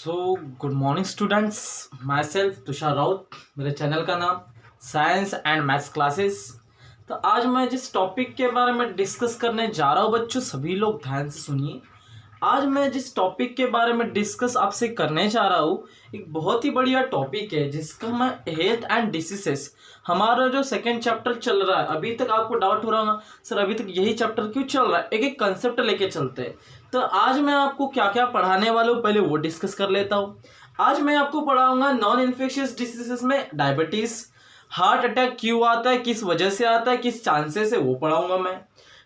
So good morning students, my self Tushar Raut, मेरे channel का नाम साइंस एंड मैथ्स क्लासेस। तो आज मैं जिस टॉपिक के बारे में डिस्कस करने जा रहा हूँ बच्चों, सभी लोग ध्यान से सुनिए। आज मैं जिस टॉपिक के बारे में डिस्कस आपसे करने जा रहा हूँ एक बहुत ही बढ़िया टॉपिक है जिसका मैं हेल्थ एंड डिसीजेस, हमारा जो सेकंड चैप्टर चल रहा है। अभी तक आपको डाउट हो रहा होगा सर अभी तक यही चैप्टर क्यों चल रहा है, एक एक कंसेप्ट लेके चलते हैं। तो आज मैं आपको क्या क्या पढ़ाने वाला हूँ पहले वो डिस्कस कर लेता हूँ। आज मैं आपको पढ़ाऊंगा नॉन इन्फेक्शियस डिसीजेस में डायबिटीज, हार्ट अटैक क्यों आता है, किस वजह से आता है, किस चांसेस है वो पढ़ाऊंगा मैं।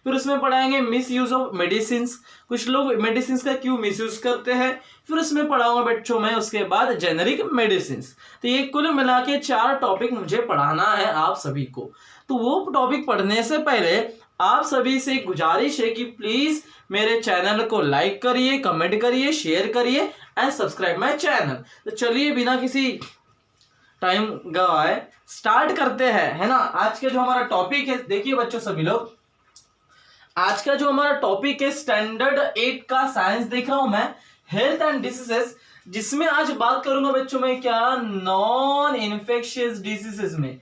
फिर उसमें पढ़ाएंगे मिस यूज ऑफ मेडिसिन, कुछ लोग मेडिसिन का क्यों मिस यूज करते हैं। फिर उसमें पढ़ाऊंगा बच्चों में उसके बाद जेनेरिक मेडिसिन। तो ये कुल मिला के 4 टॉपिक मुझे पढ़ाना है आप सभी को। तो वो टॉपिक पढ़ने से पहले आप सभी से गुजारिश है कि प्लीज मेरे चैनल को लाइक करिए, कमेंट करिए, शेयर करिए एंड सब्सक्राइब माय चैनल। तो चलिए बिना किसी टाइम गवाए स्टार्ट करते हैं, है ना। आज के जो हमारा टॉपिक है, देखिए बच्चों सभी लोग, आज का जो हमारा टॉपिक है स्टैंडर्ड 8 का साइंस देख रहा हूं मैं, हेल्थ एंड डिसीजेस, जिसमें आज बात करूंगा बच्चों में क्या, नॉन इन्फेक्शियस डिसीजेस में,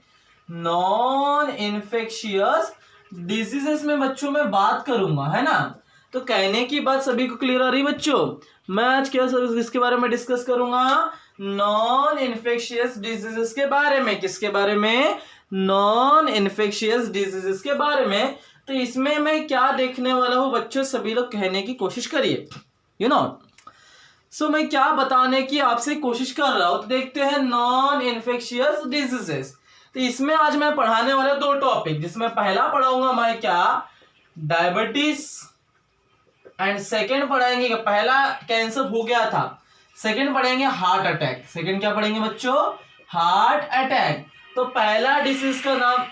नॉन इन्फेक्शियस डिसीजेस में बच्चों में बात करूंगा, है ना। तो कहने की बात सभी को क्लियर आ रही बच्चों। मैं आज क्या इसके बारे में डिस्कस करूंगा, नॉन इन्फेक्शियस डिजीजेस के बारे में। किसके बारे में, नॉन इन्फेक्शियस डिजीजेस के बारे में। तो इसमें मैं क्या देखने वाला हूं बच्चों, सभी लोग कहने की कोशिश करिए, यू नो। सो मैं क्या बताने की आपसे कोशिश कर रहा हूं, तो देखते हैं नॉन इन्फेक्शियस डिजीजेस। तो इसमें आज मैं पढ़ाने वाला 2 टॉपिक, जिसमें पहला पढ़ाऊंगा मैं क्या, डायबिटीज, एंड सेकंड पढ़ाएंगे, पहला कैंसर हो गया था, सेकंड पढ़ेंगे हार्ट अटैक। सेकंड क्या पढ़ेंगे बच्चों, हार्ट अटैक। तो पहला डिसीज का नाम,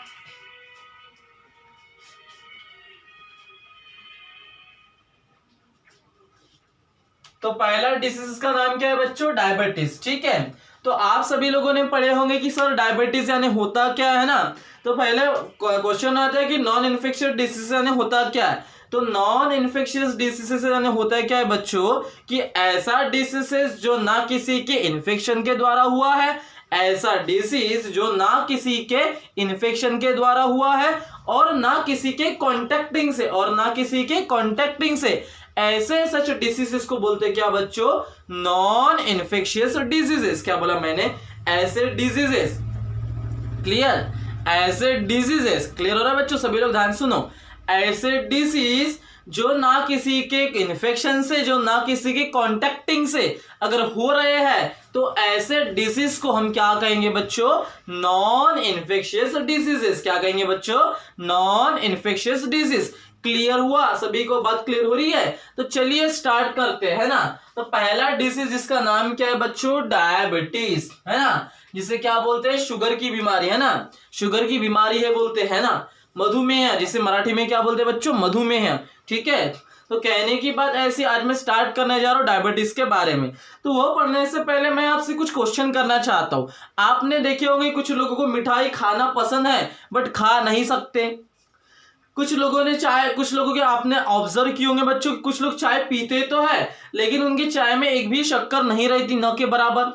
तो पहला डिसीज का नाम क्या है बच्चों, डायबिटीज। ठीक है, तो आप सभी लोगों ने पढ़े होंगे कि सर डायबिटीज यानी होता क्या है ना। तो पहले क्वेश्चन आता है कि नॉन इन्फेक्शियस डिसीज यानी होता क्या है। तो नॉन इन्फेक्शियस डिसीज यानी होता है क्या है बच्चों, कि ऐसा डिसीज जो ना किसी के इन्फेक्शन के द्वारा हुआ है, ऐसा डिसीज जो ना किसी के इन्फेक्शन के द्वारा हुआ है और ना किसी के कॉन्टेक्टिंग से, और ना किसी के कॉन्टेक्टिंग से, ऐसे सच डिसीजेस को बोलते क्या बच्चों, नॉन इन्फेक्शियस डिजीजेस। क्या बोला मैंने, ऐसे डिजीजेस। क्लियर, ऐसे डिजीजेस क्लियर हो रहा है बच्चों, सभी लोग ध्यान सुनो। ऐसे डिसीज जो ना किसी के इन्फेक्शन से, जो ना किसी के कॉन्टेक्टिंग से अगर हो रहे हैं, तो ऐसे डिसीज को हम क्या कहेंगे बच्चों, नॉन इन्फेक्शियस डिजीजेस। क्या कहेंगे बच्चों, नॉन इन्फेक्शियस डिजीज। क्लियर हुआ, सभी को बात क्लियर हो रही है। तो चलिए स्टार्ट करते हैं ना। तो पहला डिसीज जिसका नाम क्या है बच्चों, डायबिटीज, है ना, जिसे क्या बोलते हैं, शुगर की बीमारी, है ना, शुगर की बीमारी है बोलते हैं ना, मधुमेह, जिसे मराठी में क्या बोलते हैं बच्चों, मधुमेह। ठीक है, तो कहने की बात ऐसी, आज मैं स्टार्ट करने जा रहा हूं डायबिटीज के बारे में। तो वो पढ़ने से पहले मैं आपसे कुछ क्वेश्चन करना चाहता हूं। आपने देखे होंगे कुछ लोगों को मिठाई खाना पसंद है बट खा नहीं सकते। कुछ लोगों ने चाय, कुछ लोगों के आपने ऑब्जर्व किए होंगे बच्चों, कुछ लोग चाय पीते तो है लेकिन उनकी चाय में एक भी शक्कर नहीं रहती, न के बराबर।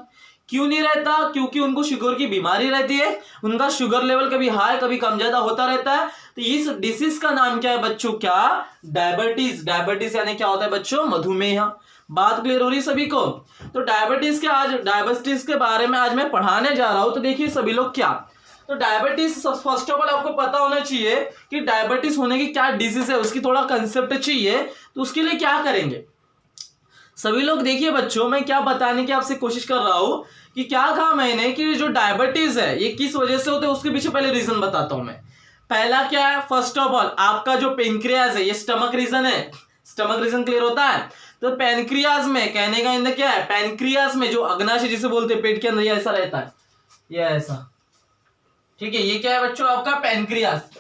क्यों नहीं रहता, क्योंकि उनको शुगर की बीमारी रहती है, उनका शुगर लेवल कभी हाई कभी कम ज्यादा होता रहता है। तो इस डिसीज का नाम क्या है बच्चों, क्या, डायबिटीज। डायबिटीज यानी क्या होता है बच्चों, मधुमेह। बात क्लियर हो रही सभी को। तो डायबिटीज के, आज डायबिटीज के बारे में आज मैं पढ़ाने जा रहा हूं। तो देखिए सभी लोग क्या, तो डायबिटीज फर्स्ट ऑफ ऑल आपको पता होना चाहिए कि डायबिटीज होने की क्या डिजीज है, उसकी थोड़ा कंसेप्ट चाहिए। तो उसके लिए क्या करेंगे सभी लोग, देखिए बच्चों मैं क्या बताने की आपसे कोशिश कर रहा हूं कि क्या कहा मैंने कि जो डायबिटीज है ये किस वजह से होते है, उसके पीछे पहले रीजन बताता हूं मैं। पहला क्या है, फर्स्ट ऑफ ऑल आपका जो पेनक्रियाज है, ये स्टमक रीजन है, स्टमक रीजन क्लियर होता है। तो पेनक्रियाज में, कहने का इंद क्या है, पेनक्रियाज में जो अग्नाशय जिसे बोलते हैं पेट के अंदर, ये ऐसा रहता है, ये ऐसा। ठीक है, ये क्या है बच्चों आपका पैनक्रियास,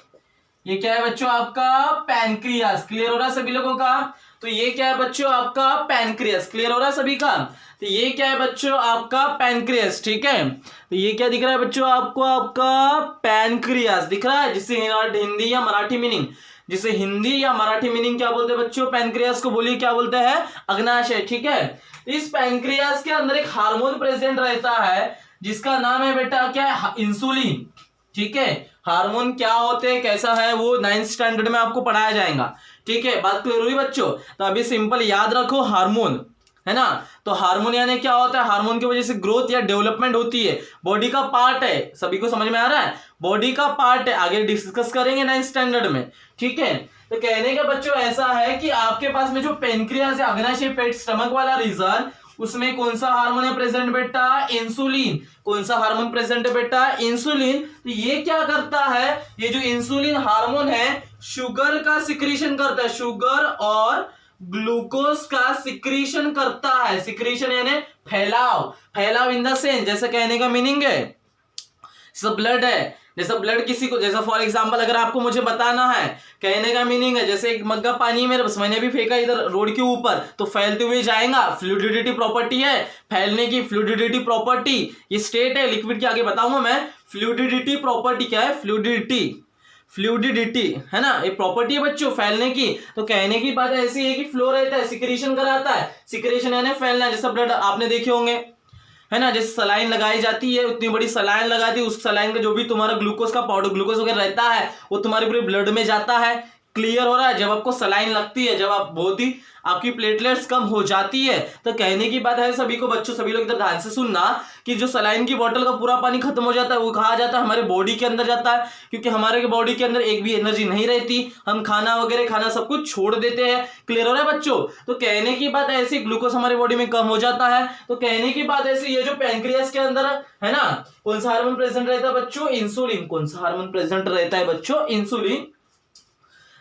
ये क्या है बच्चों आपका पैनक्रियास। क्लियर हो रहा है सभी लोगों का। तो ये क्या है बच्चों आपका पैनक्रियास, क्लियर हो रहा है सभी का। तो ये क्या है बच्चों आपका पैनक्रियास। ठीक है, तो ये क्या दिख रहा है बच्चों आपको, आपका पैनक्रियास दिख रहा है, जिससे हिंदी या मराठी मीनिंग जिसे हिंदी या मराठी मीनिंग क्या बोलते हैं बच्चों, पैनक्रियास को बोलिए क्या बोलते हैं, अग्नाशय। ठीक है, इस पैनक्रियास के अंदर एक हार्मोन प्रेजेंट रहता है जिसका नाम है बेटा क्या है, इंसुलिन। ठीक है, हार्मोन क्या होते हैं कैसा है वो 9th स्टैंडर्ड में आपको पढ़ाया जाएगा। ठीक है, बात क्लियर हुई बच्चों। तो अभी सिंपल याद रखो, हार्मोन है ना, तो हार्मोन यानी क्या होता है, हार्मोन की वजह से ग्रोथ या डेवलपमेंट होती है, बॉडी का पार्ट है। सभी को समझ में आ रहा है, बॉडी का पार्ट है, आगे डिस्कस करेंगे 9th स्टैंडर्ड में। ठीक है, तो कहने का बच्चों ऐसा है कि आपके पास में जो पेनक्रियास है, अग्नाशय पेट स्टमक वाला रीजन, उसमें कौन सा हार्मोन है प्रेजेंट बेटा, इंसुलिन। कौन सा हार्मोन प्रेजेंट है बेटा, इंसुलिन। तो ये क्या करता है, ये जो इंसुलिन हार्मोन है शुगर का सिक्रीशन करता है, शुगर और ग्लूकोज का सिक्रीशन करता है। सिक्रीशन यानी फैलाव, फैलाव इन द सेंस, जैसे कहने का मीनिंग है सब ब्लड है, जैसा ब्लड किसी को, जैसा फॉर एग्जांपल अगर आपको मुझे बताना है, कहने का मीनिंग है जैसे एक मग्गा पानी में बस मैंने भी फेंका इधर रोड के ऊपर तो फैलते हुए जाएगा, फ्लूइडिटी प्रॉपर्टी है फैलने की, फ्लूइडिटी प्रॉपर्टी ये स्टेट है, लिक्विड के आगे बताऊंगा मैं। फ्लूइडिटी प्रॉपर्टी क्या है, फ्लूइडिटी है ना, एक प्रॉपर्टी है बच्चों फैलने की। तो कहने की बात ऐसी है कि फ्लो रहता है, सिक्रीशन कराता है, सिक्रीशन यानी फैलना। जैसा ब्लड आपने देखे होंगे है ना, जैसे सलाइन लगाई जाती है, उतनी बड़ी सलाइन लगाती है, उस सलाइन का जो भी तुम्हारा ग्लूकोज का पाउडर ग्लूकोज वगैरह रहता है वो तुम्हारे पूरे ब्लड में जाता है। क्लियर हो रहा है, जब आपको सलाइन लगती है, जब आप बहुत ही आपकी प्लेटलेट्स कम हो जाती है, तो कहने की बात है सभी को बच्चों, सभी लोग इधर ध्यान से सुनना कि जो सलाइन की बोतल का पूरा पानी खत्म हो जाता है वो कहा जाता है हमारे बॉडी के अंदर जाता है, क्योंकि हमारे बॉडी के अंदर एक भी एनर्जी नहीं रहती, हम खाना वगैरह खाना सब कुछ छोड़ देते हैं। क्लियर हो रहा है बच्चों। तो कहने की बात ऐसी, ग्लूकोज हमारे बॉडी में कम हो जाता है, तो कहने की बात ऐसी, ये जो पैनक्रियास के अंदर है ना, कौन सा हार्मोन प्रेजेंट रहता है बच्चों, इंसुलिन। कौन सा हार्मोन प्रेजेंट रहता है बच्चों, इंसुलिन।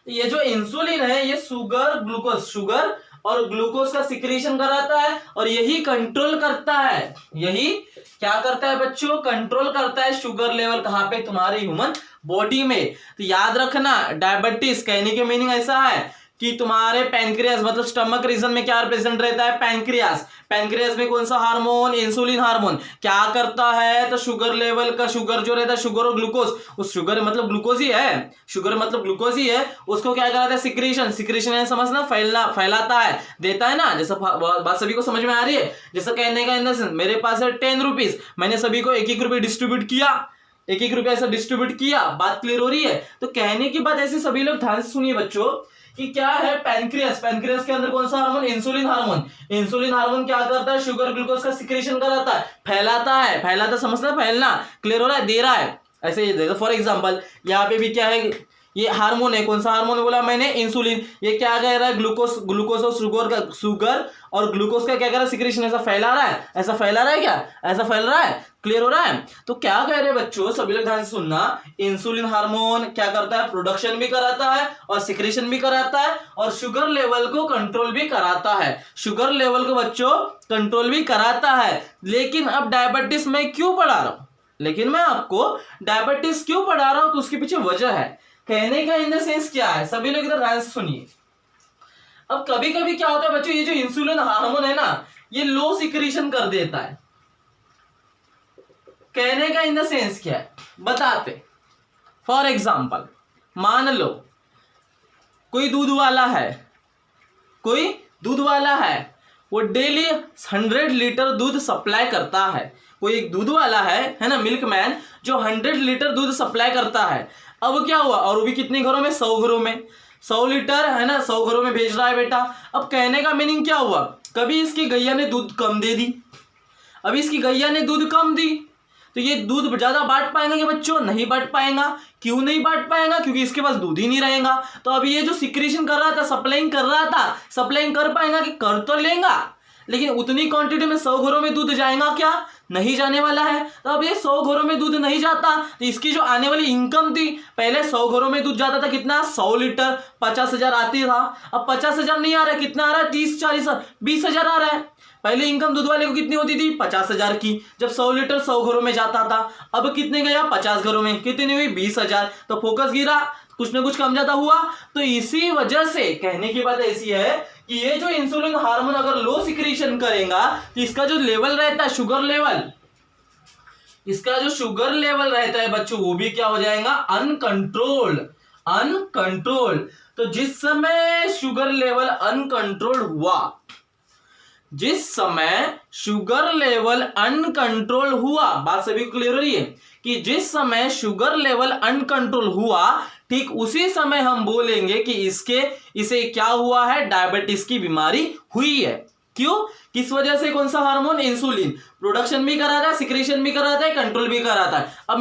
ये जो इंसुलिन है ये शुगर और ग्लूकोज का सिक्रीशन कराता है और यही कंट्रोल करता है, यही क्या करता है बच्चों, कंट्रोल करता है शुगर लेवल कहां पे, तुम्हारे ह्यूमन बॉडी में। तो याद रखना, डायबिटीज कहने के मीनिंग ऐसा है कि तुम्हारे पैनक्रियास मतलब स्टमक रीजन में क्या प्रेजेंट रहता है, पैनक्रियास। पैनक्रियास में कौन सा हार्मोन, इंसुलिन हार्मोन क्या करता है, तो शुगर लेवल का, शुगर जो रहता है शुगर और ग्लूकोज, उस शुगर मतलब ग्लूकोज ही है, शुगर मतलब ग्लूकोज ही है, उसको क्या कराता है, सिक्रीशन। सिक्रीशन है समझना, फैलाता है, देता है ना। जैसा बात सभी को समझ में आ रही है, जैसा कहने का इन मेरे पास है 10 रुपीज, मैंने सभी को 1-1 रुपये डिस्ट्रीब्यूट किया, 1-1 रुपया ऐसा डिस्ट्रीब्यूट किया। बात क्लियर हो रही है। तो कहने की बात ऐसी, सभी लोग ध्यान से सुनिए बच्चों कि क्या है पैनक्रियास, पैनक्रियास के अंदर कौन सा hormone, insulin hormone. Insulin hormone क्या करता है, शुगर ग्लूकोज का सिक्रीशन कराता है, फैलाता समझना, फैलना। क्लियर हो रहा है, दे रहा है ऐसे। फॉर एग्जांपल यहाँ पे भी क्या है, ये हार्मोन है, कौन सा हार्मोन बोला मैंने, इंसुलिन। ये क्या कह रहा है, ग्लूकोज और शुगर और ग्लूकोज का क्या कर रहा है, सिक्रीशन। ऐसा फैला रहा है, ऐसा फैला रहा है क्या, ऐसा फैल रहा है। क्लियर हो रहा है। तो क्या कह रहे हैं बच्चों, सभी लोग ध्यान से सुनना, इंसुलिन हार्मोन क्या करता है, प्रोडक्शन भी कराता है और सिक्रीशन भी कराता है और शुगर लेवल को कंट्रोल भी कराता है, शुगर लेवल को बच्चों कंट्रोल भी कराता है। लेकिन अब डायबिटीज में क्यों पढ़ा रहा हूं, लेकिन मैं आपको डायबिटीज क्यों पढ़ा रहा हूं, तो उसके पीछे वजह है। कहने का इन द सेंस क्या है, सभी लोग इधर ध्यान से सुनिए। अब कभी कभी क्या होता है बच्चों, ये जो इंसुलिन हार्मोन है ना, ये लो सिक्रीशन कर देता है। कहने का इन द सेंस क्या है बताते। फॉर एग्जाम्पल मान लो कोई दूध वाला है, वो डेली 100 लीटर दूध सप्लाई करता है। कोई एक दूध वाला है ना, मिल्कमैन, जो 100 लीटर दूध सप्लाई करता है। अब क्या हुआ, और वो भी कितने घरों में, 100 घरों में, 100 लीटर है ना, 100 घरों में भेज रहा है बेटा। अब कहने का मीनिंग क्या हुआ, कभी इसकी गैया ने दूध कम दे दी, अभी इसकी गैया ने दूध कम दी, तो ये दूध ज्यादा बांट पाएंगे कि बच्चों, नहीं बांट पाएगा। क्यों नहीं बांट पाएगा, क्योंकि इसके पास दूध ही नहीं रहेगा। तो अभी ये जो सिक्रीशन कर रहा था, सप्लाइंग कर रहा था, सप्लाइंग कर पाएगा कि कर तो लेगा, लेकिन उतनी क्वांटिटी में 100 घरों में दूध जाएगा क्या, नहीं जाने वाला है। तो अब ये 100 घरों में दूध नहीं जाता, तो इसकी जो आने वाली इनकम थी, पहले 100 घरों में दूध जाता था कितना, 100 लीटर, 50,000 आती था। अब 50,000 नहीं आ रहा है, कितना आ रहा है, 30-40 20,000 आ रहा है। पहले इनकम दूध वाले को कितनी होती थी, 50,000 की, जब 100 लीटर 100 घरों में जाता था। अब कितने गया, 50 घरों में, कितनी हुई, 20,000। तो फोकस गिरा, कुछ ना कुछ कम ज्यादा हुआ। तो इसी वजह से कहने की बात ऐसी है कि ये जो इंसुलिन हार्मोन अगर लो सिक्रीशन करेगा, तो इसका जो लेवल रहता है, शुगर लेवल, इसका जो शुगर लेवल रहता है बच्चों, वो भी क्या हो जाएगा, अनकंट्रोल्ड। अनकंट्रोल। तो जिस समय शुगर लेवल अनकंट्रोल हुआ, जिस समय शुगर लेवल अनकंट्रोल हुआ, बात सभी को क्लियर हो रही है कि जिस समय शुगर लेवल अनकंट्रोल हुआ, ठीक उसी समय हम बोलेंगे कि इसे क्या हुआ है, डायबिटीज की बीमारी हुई है। क्यों, किस वजह से? कौन सा हार्मोन? इंसुलिन प्रोडक्शन भी कराता है, सिक्रेशन भी कराता है, कंट्रोल भी कराता है। अब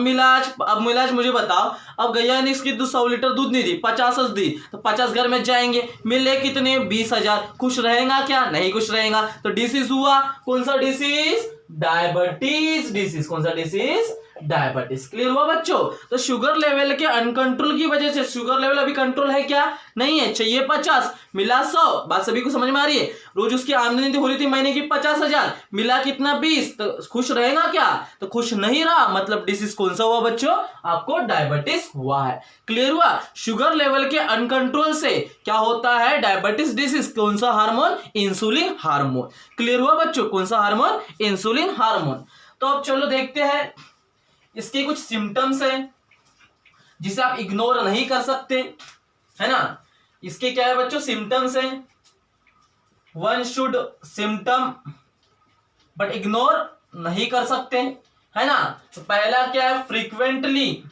मिलाज मुझे बताओ, अब गैया ने इसकी 100 लीटर दूध नहीं दी, 50 दी, तो 50 घर में जाएंगे, मिले कितने? 20,000। खुश रहेगा क्या? नहीं खुश रहेगा। तो डिसीज हुआ, कौन सा डिसीज? Diabetes disease. कौन सा डिसीज? डायबिटीज। क्लियर हुआ बच्चों? तो शुगर लेवल के अनकंट्रोल की वजह से, शुगर लेवल अभी कंट्रोल है क्या? नहीं है, चाहिए 50, मिला 100। बात सभी को समझ में आ रही है? रोज उसकी आमदनी हो रही थी महीने की 50,000, मिला कितना? 20। तो खुश रहेगा क्या? तो खुश नहीं रहा, मतलब डिसीज कौन सा हुआ बच्चों? आपको डायबिटीज हुआ है। क्लियर हुआ? शुगर लेवल के अनकंट्रोल से क्या होता है? Diabetes disease. कौन सा हार्मोन? Insulin hormone. क्लियर हुआ बच्चों? कौन सा हार्मोन? Insulin hormone. तो अब चलो देखते हैं, इसके कुछ सिम्टम्स हैं जिसे आप इग्नोर नहीं कर सकते, है ना। इसके क्या है बच्चों? सिम्टम्स हैं। One should symptom but ignore नहीं कर सकते, है ना। तो पहला क्या है? Frequently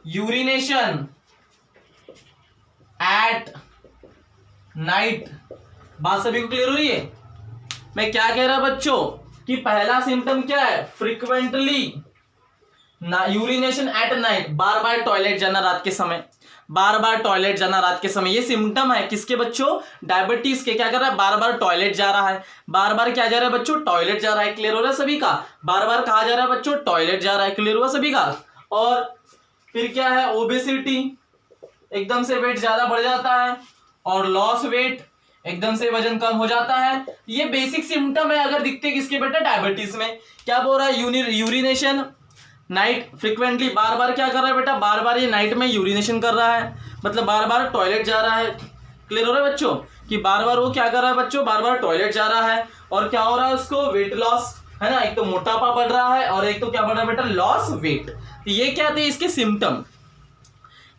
urination at night. बात सभी को क्लियर हो रही है? मैं क्या कह रहा बच्चों कि पहला सिम्टम क्या है? Frequently urination at night, bar bar toilet जाना रात के समय, बार बार टॉयलेट जाना रात के समय। ये सिम्टम है किसके बच्चों? डायबिटीज के। क्या कर रहा है? बार बार टॉयलेट जा रहा है। बार बार क्या जा रहा है बच्चों? टॉयलेट जा रहा है। क्लियर हो रहा है सभी का? बार बार कहा जा रहा है बच्चों? टॉयलेट जा रहा है। क्लियर हुआ सभी का? और फिर क्या है? ओबेसिटी, एकदम से वेट ज्यादा बढ़ जाता है, और लॉस वेट, एकदम से वजन कम हो जाता है। ये बेसिक सिम्टम है अगर दिखते किसके बेटा? डायबिटीज में। क्या बोल रहा है? यूरिनेशन नाइट फ्रीक्वेंटली, बार बार क्या कर रहा है बेटा? बार बार ये नाइट में यूरिनेशन कर रहा है, मतलब बार बार टॉयलेट जा रहा है। क्लियर हो रहा है बच्चों कि बार बार वो क्या कर रहा है बच्चों? बार बार टॉयलेट जा रहा है। और क्या हो रहा है उसको? वेट लॉस, है ना। एक तो मोटापा बढ़ रहा है, और एक तो क्या बढ़ रहा है बेटा? Loss weight. तो ये क्या थे इसके सिम्टम?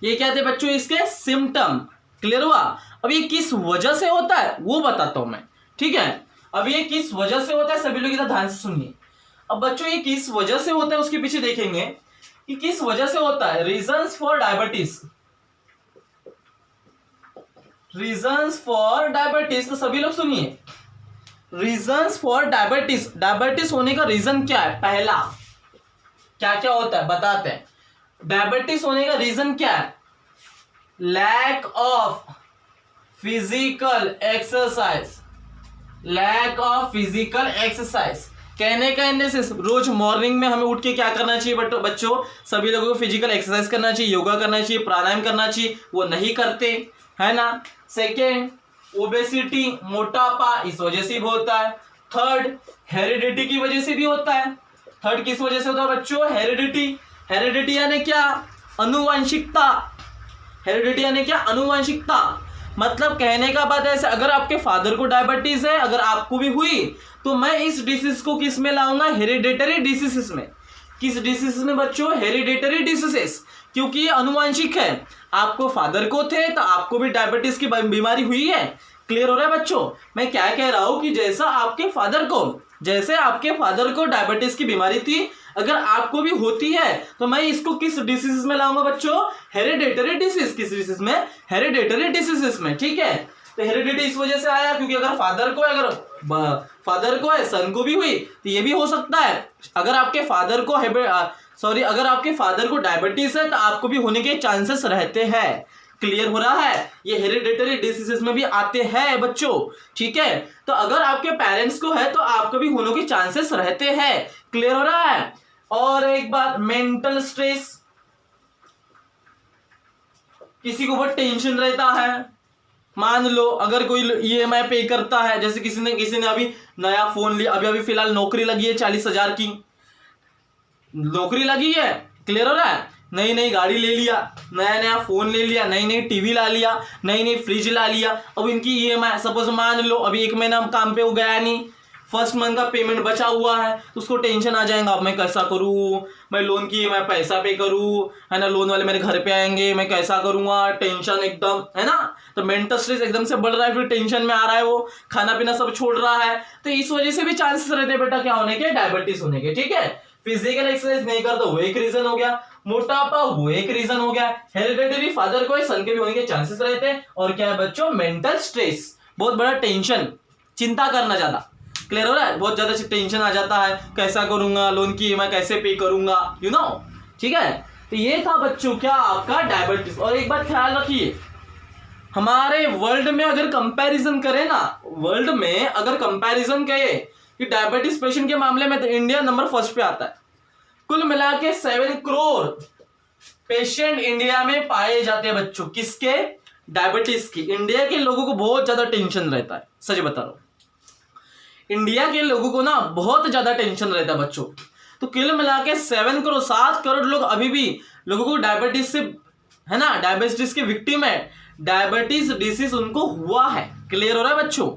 ये क्या थे बच्चों इसके सिम्टम? क्लियर हुआ? अब ये किस वजह से होता है वो बताता हूं मैं, ठीक है। अब ये किस वजह से होता है, सभी लोग इधर ध्यान से सुनिए। अब बच्चों ये किस वजह से होता है उसके पीछे देखेंगे कि किस वजह से होता है। Reasons for diabetes, reasons for diabetes. तो सभी लोग सुनिए, रीजंस फॉर डायबिटीज, डायबिटीज होने का रीजन क्या है? पहला क्या क्या होता है बताते हैं। डायबिटीज होने का रीजन क्या है? Lack of physical exercise, lack of physical exercise. कहने का एंडेसिस, रोज मॉर्निंग में हमें उठ के क्या करना चाहिए बच्चों? सभी लोगों को फिजिकल एक्सरसाइज करना चाहिए, योगा करना चाहिए, प्राणायाम करना चाहिए, वो नहीं करते, है ना। सेकेंड, ओबेसिटी, मोटापा, इस वजह से भी होता है। थर्ड, हेरिडिटी की वजह से भी होता है। थर्ड किस वजह से होता है बच्चों? हेरिडिटी। हेरिडिटी यानी क्या? अनुवांशिकता। हेरिडिटी यानी क्या? अनुवांशिकता। मतलब कहने का बात है, अगर आपके फादर को डायबिटीज है, अगर आपको भी हुई, तो मैं इस डिसीज को किस में लाऊंगा? हेरिडेटरी डिसीजेस में। किस डिसीज में बच्चों? हेरिडेटरी डिसीजेस, क्योंकि ये अनुवांशिक है। आपको फादर को थे तो आपको भी डायबिटीज की बीमारी हुई है। क्लियर हो रहा है बच्चों? मैं क्या कह रहा हूं कि जैसे आपके फादर को डायबिटीज की बीमारी थी, अगर आपको भी होती है, तो मैं इसको किस डिसीज में लाऊंगा बच्चों? Hereditary disease. किस डिसीज में? हेरिडेटरी डिसीजेस में, ठीक है। तो हेरिडिटी इस वजह से आया क्योंकि अगर फादर को है, सन को भी हुई, तो ये भी हो सकता है। अगर आपके फादर को डायबिटीज है, तो आपको भी होने के चांसेस रहते हैं। क्लियर हो रहा है? ये हेरिडेटरी डिसीजेस में भी आते हैं बच्चों, ठीक है। तो अगर आपके पेरेंट्स को है, तो आपको भी होने के चांसेस रहते हैं। क्लियर हो रहा है? और एक बात, मेंटल स्ट्रेस, किसी को बहुत टेंशन रहता है। मान लो अगर कोई EMI पे करता है, जैसे किसी ने अभी नया फोन लिया, अभी फिलहाल नौकरी लगी है 40,000 की नौकरी लगी है। क्लियर हो रहा है? नई नई गाड़ी ले लिया, नया फोन ले लिया, नई नई टीवी ला लिया, नई नई फ्रिज ला लिया। अब इनकी EMI, सपोज मान लो अभी 1 महीना काम पे वो गया नहीं, फर्स्ट मंथ का पेमेंट बचा हुआ है तो उसको टेंशन आ जाएगा, अब मैं कैसा करूँ, मैं लोन की मैं पैसा पे करूँ, है ना, लोन वाले मेरे घर पे आएंगे, मैं कैसा करूँगा, टेंशन एकदम, है ना। तो मेंटल स्ट्रेस एकदम से बढ़ रहा है, फिर टेंशन में आ रहा है, वो खाना पीना सब छोड़ रहा है, तो इस वजह से भी चांसेस रहते हैं बेटा क्या होने के, डायबिटीज होने के। ठीक है, फिजिकल एक्सरसाइज नहीं करते वो एक रीजन हो गया, मोटापा वो एक रीजन हो गया, हेरिडिटरी फादर को सन के भी होने के चांसेस रहते हैं, और क्या है बच्चों, मेंटल स्ट्रेस, बहुत बड़ा टेंशन, चिंता करना ज्यादा। क्लियर हो रहा है, बहुत ज्यादा टेंशन आ जाता है, कैसा करूंगा, लोन की ईएमआई कैसे पे करूंगा, यू नो। ठीक है, तो ये था बच्चों क्या आपका डायबिटीज। और एक बात ख्याल रखिए, हमारे वर्ल्ड में अगर कंपैरिजन करें ना, वर्ल्ड में अगर कंपैरिजन करें कि डायबिटीज पेशेंट के मामले में, तो इंडिया नंबर फर्स्ट पे आता है। कुल मिला के 7 करोड़ पेशेंट इंडिया में पाए जाते हैं बच्चों, किसके, डायबिटीज की। इंडिया के लोगों को बहुत ज्यादा टेंशन रहता है, सच बता रहा हूं, इंडिया के लोगों को ना बहुत ज्यादा टेंशन रहता है बच्चों। तो कुल मिला के 7 करोड़ लोग अभी भी लोगों को डायबिटीज से, है ना, डायबिटीज के विक्टिम है, डायबिटीज डिसीज उनको हुआ है। क्लियर हो रहा है बच्चों,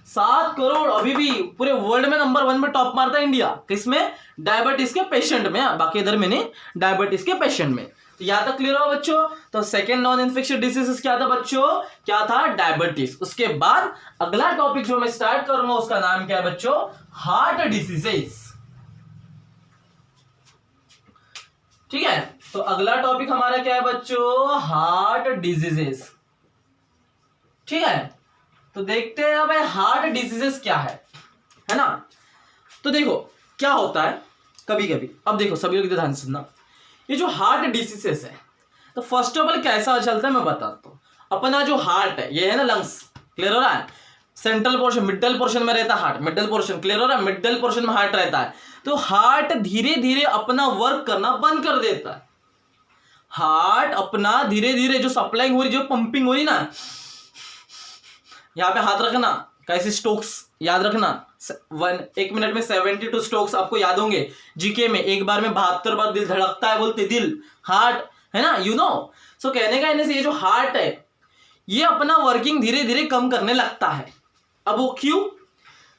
7 करोड़ अभी भी पूरे वर्ल्ड में नंबर 1 में टॉप मारता है इंडिया, किसमें, डायबिटीज के पेशेंट में, बाकी इधर में नहीं, डायबिटीज के पेशेंट में। तो यहां तक क्लियर हो बच्चों। तो सेकंड नॉन इन्फेक्शियस डिसीजेस क्या था बच्चों, क्या था, डायबिटीज। उसके बाद अगला टॉपिक जो मैं स्टार्ट करूंगा उसका नाम क्या है बच्चों, हार्ट डिसीजेस। ठीक है, तो अगला टॉपिक हमारा क्या है बच्चों, हार्ट डिजीजेस। ठीक है, तो देखते हैं अब हार्ट डिजीजेस क्या है ना। तो देखो क्या होता है कभी कभी, अब देखो सभी लोग ध्यान से सुनना, ये जो हार्ट डिसीजेस है, तो फर्स्ट ऑफ ऑल कैसा चलता है मैं बताता हूँ। अपना जो हार्ट है, ये है ना लंग्स, क्लियर हो रहा है, सेंट्रल पोर्शन, मिडल पोर्शन में रहता है हार्ट, मिडल पोर्शन, क्लियर हो रहा है, मिडल पोर्शन में हार्ट रहता है। तो हार्ट धीरे धीरे अपना वर्क करना बंद कर देता है। हार्ट अपना धीरे धीरे जो सप्लाइंग हो रही, जो पंपिंग हो रही ना, यहां पे हाथ रखना, कैसे स्ट्रोक्स याद रखना, 1 मिनट में 72 स्ट्रोक्स आपको याद होंगे जीके में, एक बार में 72 बार दिल धड़कता है, बोलते दिल, हार्ट, है ना, यू नो। सो कहने का से ये जो हार्ट है ये अपना वर्किंग धीरे धीरे कम करने लगता है। अब वो क्यों,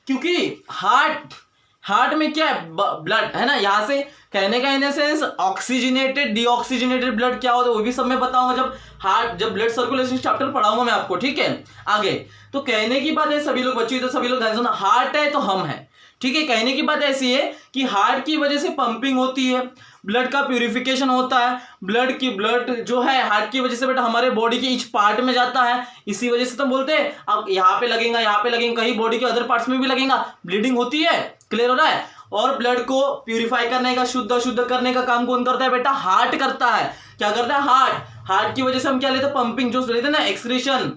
क्योंकि हार्ट में क्या है, ब्लड, है ना, यहां से कहने का सेंस ऑक्सीजनेटेड डीऑक्सीजनेटेड ब्लड क्या होता है वो भी सब मैं बताऊंगा जब ब्लड सर्कुलेशन चैप्टर पढ़ाऊंगा मैं आपको। ठीक है, आगे तो कहने की बात है सभी लोग बच्चों, तो सभी लोग ध्यान सुना, हार्ट है तो हम है। ठीक है, कहने की बात ऐसी है कि हार्ट की वजह से पंपिंग होती है, ब्लड का प्यूरिफिकेशन होता है, ब्लड जो है हार्ट की वजह से बेटा हमारे बॉडी के ईच पार्ट में जाता है। इसी वजह से तो बोलते हैं अब यहाँ पे लगेगा, यहाँ पे लगेगा, कहीं बॉडी के अदर पार्ट्स में भी लगेगा, ब्लीडिंग होती है। क्लियर हो रहा है, और ब्लड को प्यूरिफाई करने का, शुद्ध करने का काम कौन करता है बेटा, हार्ट करता है। क्या करता है, हार्ट की वजह से हम क्या लेते हैं, पंपिंग जो लेते हैं ना, एक्सक्रीशन,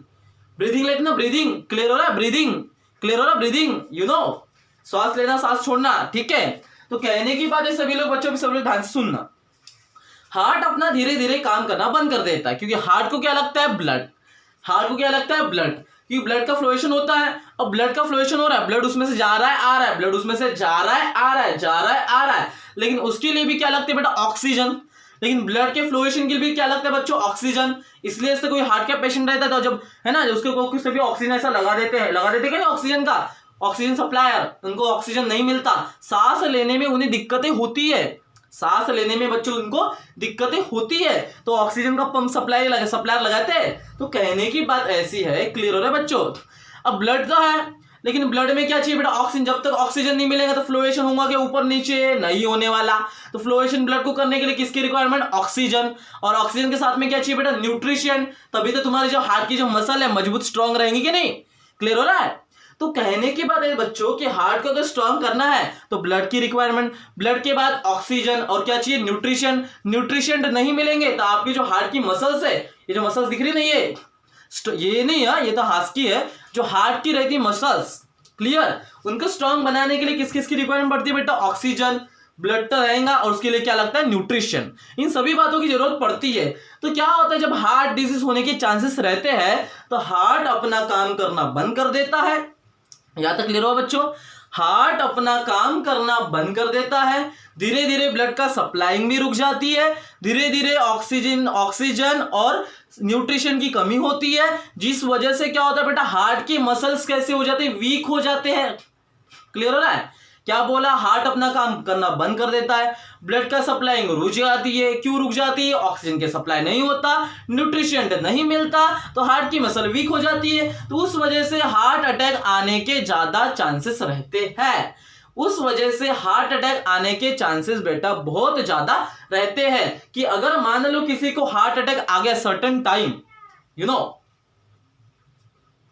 ब्रीदिंग लेते ना, ब्रीदिंग, क्लियर हो रहा है, ब्रीदिंग, क्लियर हो रहा है, ब्रीदिंग, यू नो, श्वास लेना सांस छोड़ना। ठीक है, तो कहने की बात है सभी लोग बच्चों भी सब लोग ध्यान से सुनना, हार्ट अपना धीरे धीरे काम करना बंद कर देता है, क्योंकि हार्ट को क्या लगता है, ब्लड, हार्ट को क्या लगता है, ब्लड, क्योंकि ब्लड का फ्लोएशन होता है। अब ब्लड का फ्लोएशन हो रहा है, ब्लड उसमें से जा रहा है आ रहा है, ब्लड उसमें से जा रहा है आ रहा है, जा रहा है आ रहा है, लेकिन उसके लिए भी क्या लगता है बेटा, ऑक्सीजन। लेकिन ब्लड के फ्लोएशन के लिए भी क्या लगता है बच्चों, ऑक्सीजन। इसलिए इससे कोई हार्ट का पेशेंट रहता है तो जब, है ना, उसको कुछ भी ऑक्सीजन ऐसा लगा देते हैं क्या नहीं, ऑक्सीजन का, ऑक्सीजन सप्लायर, उनको ऑक्सीजन नहीं मिलता, सांस लेने में उन्हें दिक्कतें होती है, सांस लेने में बच्चों उनको दिक्कतें होती है, तो ऑक्सीजन का पंप सप्लायर लगाते हैं। तो कहने की बात ऐसी है, क्लियर हो रहा है बच्चों। अब ब्लड तो है, लेकिन ब्लड में क्या चाहिए बेटा, ऑक्सीजन। जब तक ऑक्सीजन नहीं मिलेगा तो फ्लोएशन होगा कि ऊपर नीचे नहीं होने वाला। तो फ्लोएशन ब्लड को करने के लिए किसकी रिक्वायरमेंट, ऑक्सीजन, और ऑक्सीजन के साथ में क्या चाहिए बेटा, न्यूट्रिशन। तभी तो तुम्हारी जो हार्ट की जो मसल है मजबूत स्ट्रांग रहेंगी कि नहीं, क्लियर हो रहा है। तो कहने की बात है बच्चों कि हार्ट को अगर स्ट्रांग करना है तो ब्लड की रिक्वायरमेंट, ब्लड के बाद ऑक्सीजन, और क्या चाहिए, न्यूट्रिशन। न्यूट्रिशन नहीं मिलेंगे तो आपकी जो हार्ट की मसल्स है, ये जो मसल्स दिख रही नहीं है, ये नहीं है, ये तो हाथ की है, जो हार्ट की रहती है मसल्स, क्लियर, उनको स्ट्रांग बनाने के लिए किस किस की रिक्वायरमेंट पड़ती है बेटा, ऑक्सीजन, ब्लड तो रहेगा, और उसके लिए क्या लगता है, न्यूट्रिशन। इन सभी बातों की जरूरत पड़ती है। तो क्या होता है जब हार्ट डिजीज होने के चांसेस रहते हैं तो हार्ट अपना काम करना बंद कर देता है। यहां तक क्लियर हो बच्चों, हार्ट अपना काम करना बंद कर देता है, धीरे धीरे ब्लड का सप्लाइंग भी रुक जाती है, धीरे धीरे ऑक्सीजन और न्यूट्रिशन की कमी होती है, जिस वजह से क्या होता है बेटा, हार्ट की मसल्स कैसे हो जाते हैं, वीक हो जाते हैं। क्लियर हो रहा है? क्या बोला? हार्ट अपना काम करना बंद कर देता है, ब्लड का सप्लाइंग रुक जाती है। क्यों रुक जाती है? ऑक्सीजन के सप्लाई नहीं होता, न्यूट्रिशन नहीं मिलता, तो हार्ट की मसल वीक हो जाती है। तो उस वजह से हार्ट अटैक आने के ज्यादा चांसेस रहते हैं। उस वजह से हार्ट अटैक आने के चांसेस बेटा बहुत ज्यादा रहते हैं। कि अगर मान लो किसी को हार्ट अटैक आ गया सर्टेन टाइम,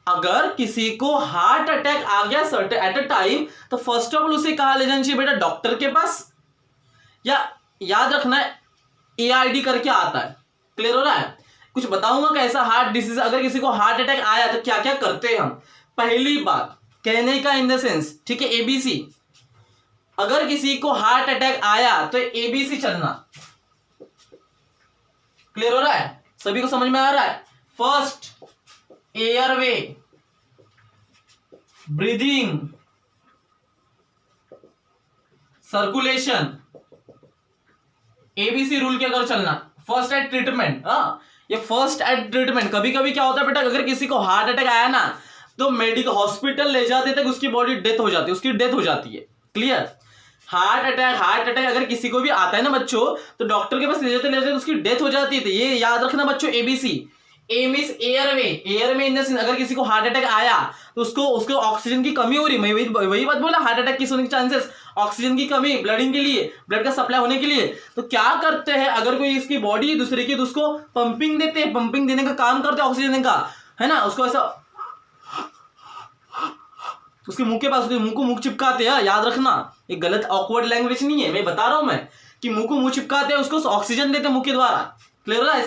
अगर किसी को हार्ट अटैक आ गया सर्टेन एट अ टाइम, तो फर्स्ट ऑफ ऑल उसे कहा ले जाना चाहिए बेटा? डॉक्टर के पास, या याद रखना AID करके आता है। क्लियर हो रहा है? कुछ बताऊंगा कैसा हार्ट डिसीज, अगर किसी को हार्ट अटैक आया तो क्या क्या करते हैं हम। पहली बात कहने का इन द सेंस, ठीक है, ABC। अगर किसी को हार्ट अटैक आया तो ABC चलना। क्लियर हो रहा है? सभी को समझ में आ रहा है? First airway, breathing, circulation, ABC rule के अगर चलना। फर्स्ट एड ट्रीटमेंट, ये फर्स्ट एड ट्रीटमेंट। कभी कभी क्या होता है बेटा, अगर किसी को हार्ट अटैक आया ना, तो मेडिकल हॉस्पिटल ले जाते तक उसकी बॉडी डेथ हो जाती है, उसकी डेथ हो जाती है। क्लियर? हार्ट अटैक अगर किसी को भी आता है ना बच्चों, तो डॉक्टर के पास ले जाते उसकी डेथ हो जाती है। तो ये याद रखना बच्चों, ABC। A means airway in the sense, अगर किसी को हार्ट अटैक आया तो उसको ऑक्सीजन की कमी हो रही। मैं वही बात बोला, हार्ट अटैक किस होने के चांसेस, ऑक्सीजन की कमी, ब्लडिंग के लिए, ब्लड का सप्लाई होने के लिए। तो क्या करते हैं, अगर कोई इसकी बॉडी दूसरे की, तो उसको पंपिंग देते हैं, पंपिंग देने का काम करते हैं ऑक्सीजन का, है ना। उसको ऐसा उसके मुंह के पास, उसके मुंह को मुंह चिपकाते हैं। याद रखना, ये गलत ऑकवर्ड लैंग्वेज नहीं है, मैं बता रहा हूं मैं कि मुंह को मुंह चिपकाते हैं, उसको ऑक्सीजन देते हैं मुंह के द्वारा। क्लियर है?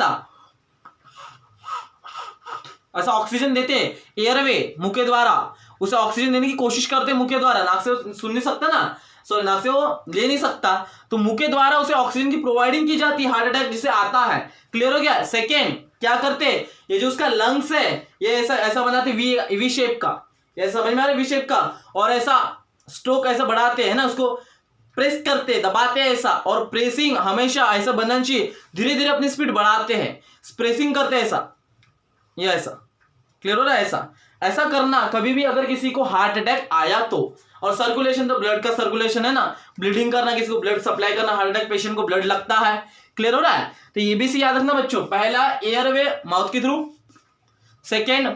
ऐसा ऑक्सीजन देते एयरवे मुंह के द्वारा, उसे ऑक्सीजन देने की कोशिश करते मुंह के द्वारा। नाक से सुन नहीं सकता ना, सॉरी नाक से वो ले नहीं सकता, तो मुंह के द्वारा उसे ऑक्सीजन की प्रोवाइडिंग की जाती है हार्ट अटैक जिसे आता है। क्लियर हो गया? सेकेंड क्या करते, ये जो उसका लंग्स है ये ऐसा बनाते वी शेप का, ऐसा समझ में आ रहा है? वी शेप का, और ऐसा स्ट्रोक ऐसा बढ़ाते हैं ना, उसको प्रेस करते दबाते हैं ऐसा, और प्रेसिंग हमेशा ऐसा बनना चाहिए, धीरे धीरे अपनी स्पीड बढ़ाते हैं, प्रेसिंग करते हैं ऐसा, ये ऐसा। क्लियर हो रहा है? ऐसा करना कभी भी अगर किसी को हार्ट अटैक आया तो। और सर्कुलेशन, तो ब्लड का सर्कुलेशन है ना, ब्लीडिंग करना, किसी को ब्लड सप्लाई करना, हार्ट अटैक पेशेंट को ब्लड लगता है। क्लियर हो रहा है? तो ये भी याद रखना बच्चों, पहला एयरवे माउथ के थ्रू, सेकेंड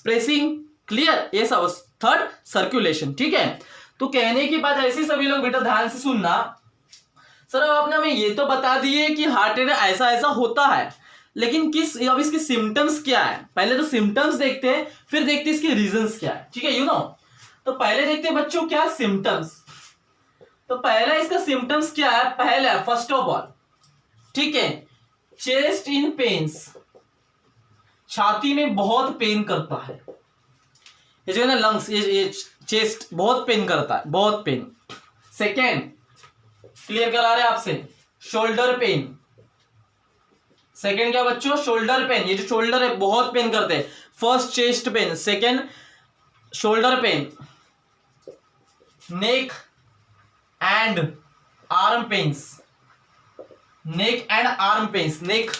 प्रेसिंग, क्लियर, ये सब। थर्ड सर्कुलेशन, ठीक है। तो कहने की बात ऐसी, सभी लोग बेटा ध्यान से सुनना। सर अब आपने हमें ये तो बता दिए कि हार्ट अटैक ऐसा ऐसा होता है, लेकिन अब इसके सिम्टम्स क्या है। पहले तो सिम्टम्स देखते हैं, फिर देखते हैं इसके रीजंस क्या है, ठीक है। तो पहले देखते हैं बच्चों क्या सिम्टम्स। तो पहला इसका सिम्टम्स क्या है, पहला फर्स्ट ऑफ ऑल, ठीक है, चेस्ट इन पेन्स, छाती में बहुत पेन करता है। ये जो है ना लंग्स, ये चेस्ट बहुत पेन करता है, बहुत पेन। सेकेंड क्लियर करा रहे आपसे, शोल्डर पेन। सेकेंड क्या बच्चों, शोल्डर पेन, ये जो शोल्डर है बहुत पेन करते हैं। First chest pain, second shoulder pain, neck and arm pains, neck and arm pains, neck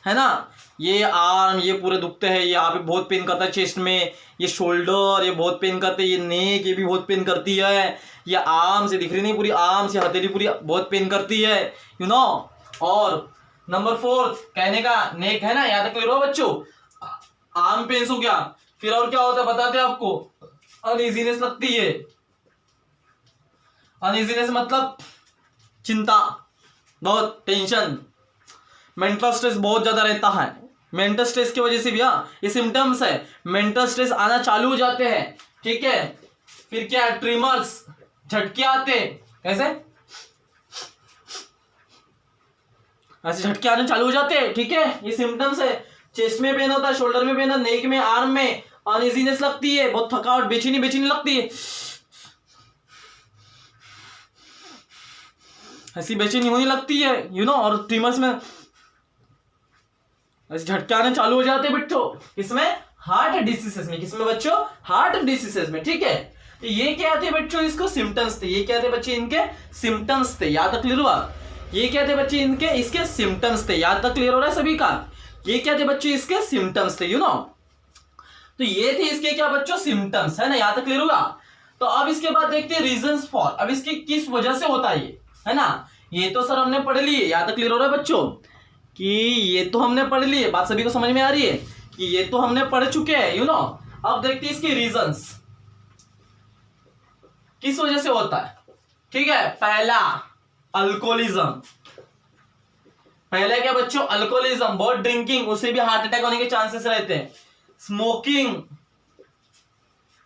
है ना, ये आर्म ये पूरे दुखते हैं, यहाँ पे बहुत पेन करता है चेस्ट में, ये शोल्डर ये बहुत पेन करते हैं, ये नेक ये भी बहुत पेन करती है, ये आर्म से दिख रही नहीं, पूरी आर्म से हथेली पूरी बहुत पेन करती है, और नंबर 4 कहने का नेक है ना, याद तक क्लियर हो बच्चों, आर्म पेन्स हो गया। फिर और क्या होता है बताते हैं आपको, अनइजीनेस लगती है। अनइजीनेस मतलब चिंता, बहुत टेंशन, मेंटल स्ट्रेस बहुत ज्यादा रहता है। मेंटल स्ट्रेस की वजह से भी ये सिम्टम्स है, मेंटल स्ट्रेस आना चालू हो जाते हैं, ठीक है। फिर क्या है, ट्रिमर्स, झटके आते, कैसे ऐसे झटके आने चालू हो जाते हैं, ठीक है। ये सिम्टम्स है, चेस्ट में पेन होता है, शोल्डर में पेन, नेक में, आर्म में, अनइजीनेस लगती है, बहुत थकावट, बेचैनी लगती है, ऐसी बेचैनी होने लगती है, और ट्रिमर्स में ऐसे झटके आने चालू हो जाते हैं बच्चों, किसमें, हार्ट डिसीजेस में, किसमें बच्चों, हार्ट डिसीजेस में, ठीक है। तो ये क्या थे बच्चों, इसको सिम्टम्स थे, ये क्या थे बच्चे, इनके सिम्टम्स थे, याद तक क्लियर हुआ। ये क्या थे बच्चे, इनके इसके सिम्टम्स थे, याद तक क्लियर हो रहा है सभी का। ये क्या थे बच्चे, इसके सिम्टम्स थे, तो ये थे इसके क्या बच्चों, सिम्टम्स, है ना, याद तक क्लियर हुआ। तो अब इसके बाद देखते हैं रीजंस फॉर, अब इसकी किस वजह से होता है ये, है ना। ये तो सर हमने पढ़ लिए, यहाँ तक क्लियर हो रहा है बच्चों कि ये तो हमने पढ़ लिए, बात सभी को समझ में आ रही है कि ये तो हमने पढ़ चुके हैं, यू नो। अब देखते हैं इसके रीजंस किस वजह से होता है, ठीक है। पहला अल्कोहलिज्म, पहले क्या बच्चों, अल्कोहलिज्म, बहुत ड्रिंकिंग, उससे भी हार्ट अटैक होने के चांसेस रहते हैं। स्मोकिंग,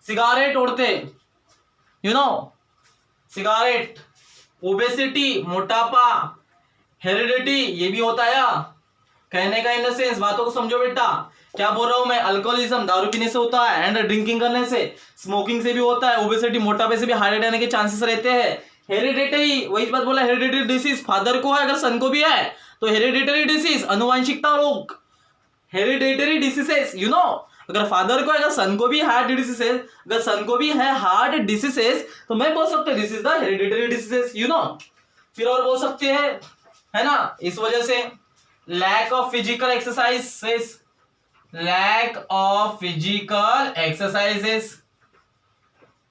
सिगारेट उड़ते, यू नो, सिगारेट, ओबेसिटी, मोटापा, हेरिडिटी, ये भी होता है। कहने का इन द सेंस, बातों को समझो बेटा, क्या बोल रहा हूं मैं, अल्कोहलिज्म दारू पीने से होता है, एंड ड्रिंकिंग करने से, स्मोकिंग से भी होता है, ओबेसिटी मोटापे से भी हार्ट अटैक आने के चांसेस रहते हैं। हेरिडिटरी, वही बात बोला, हेरिडिटरी डिसीज, फादर को है अगर सन को भी है तो हेरिडिटरी डिसीज, अनुवांशिकता रोग, हेरिडिटरी डिसीजेस, यू नो, अगर फादर को अगर सन को भी हार्ट डिसीजेस, अगर सन को भी है हार्ट डिसीजेस, तो मैं बोल सकते this is the hereditary diseases, you know. फिर और बोल सकते हैं, है ना, इस वजह से lack of physical exercises, lack of physical exercises.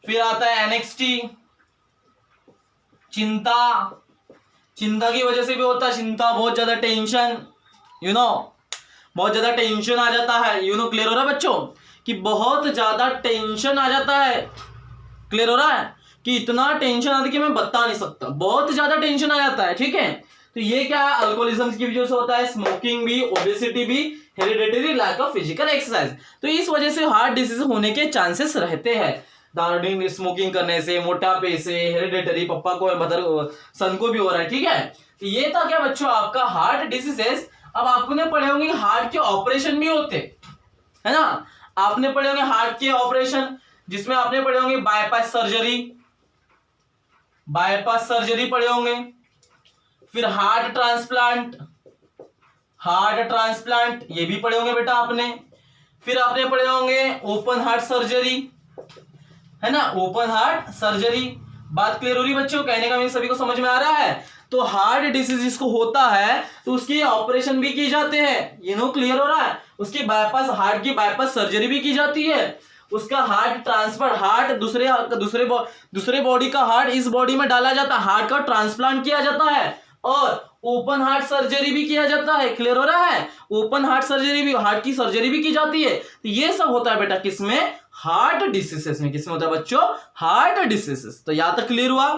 फिर आता है एनेक्सिटी, चिंता, चिंता की वजह से भी होता है, चिंता, बहुत ज्यादा टेंशन, यू नो, बहुत ज्यादा टेंशन आ जाता है, यू नो, क्लियर हो रहा है बच्चों कि बहुत ज्यादा टेंशन आ जाता है, क्लियर हो रहा है कि इतना टेंशन आता है कि मैं बता नहीं सकता, बहुत ज्यादा टेंशन आ जाता है, ठीक है। तो ये क्या है, अल्कोहलिज्म की वजह से होता है, स्मोकिंग भी, ओबेसिटी भी, hereditary, lack of physical exercise, तो इस वजह से हार्ट डिसीज होने के चांसेस रहते हैं। दारू स्मोकिंग करने से, मोटापे से, हेरिडिटरी, पापा को, मदर, सन को भी हो रहा है, ठीक है। तो ये था क्या बच्चों आपका हार्ट डिसीजेस। अब आपने पढ़े होंगे हार्ट के ऑपरेशन भी होते, है ना, आपने पढ़े होंगे हार्ट के ऑपरेशन, जिसमें आपने पढ़े होंगे बाईपास सर्जरी, बाईपास सर्जरी पढ़े होंगे। फिर हार्ट ट्रांसप्लांट, हार्ट ट्रांसप्लांट ये भी पढ़े होंगे बेटा आपने। फिर आपने पढ़े होंगे ओपन हार्ट सर्जरी, है ना, ओपन हार्ट सर्जरी। बात क्लियर हो रही बच्चों, कहने का मेरे सभी को समझ में आ रहा है। तो हार्ट डिसीज जिसको होता है तो उसकी ऑपरेशन भी की जाते हैं, यू नो, क्लियर हो रहा है। उसकी बाईपास, हार्ट की बाईपास सर्जरी भी की जाती है। उसका हार्ट ट्रांसफर, हार्ट दूसरे बॉडी का हार्ट इस बॉडी में डाला जाता है, हार्ट का ट्रांसप्लांट किया जाता है, और ओपन हार्ट सर्जरी भी किया जाता है, क्लियर हो रहा है। ओपन हार्ट सर्जरी भी, हार्ट की सर्जरी भी की जाती है। तो ये सब होता है बेटा किसमें, हार्ट डिसीजेस में। किसमें होता है बच्चों, हार्ट डिसीजेस। तो यहां तक क्लियर हुआ।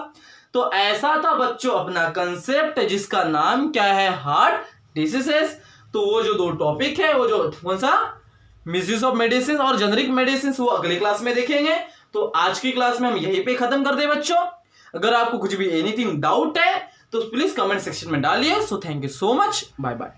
तो ऐसा था बच्चों अपना कंसेप्ट जिसका नाम क्या है, हार्ट डिसीजेस। तो वो जो दो टॉपिक है, वो जो कौन सा, मिसयूज ऑफ मेडिसिन और जेनरिक मेडिसिन, वो अगली क्लास में देखेंगे। तो आज की क्लास में हम यहीं पे खत्म कर दे बच्चों। अगर आपको कुछ भी एनीथिंग डाउट है तो प्लीज कमेंट सेक्शन में डालिए। So thank you so much, bye bye.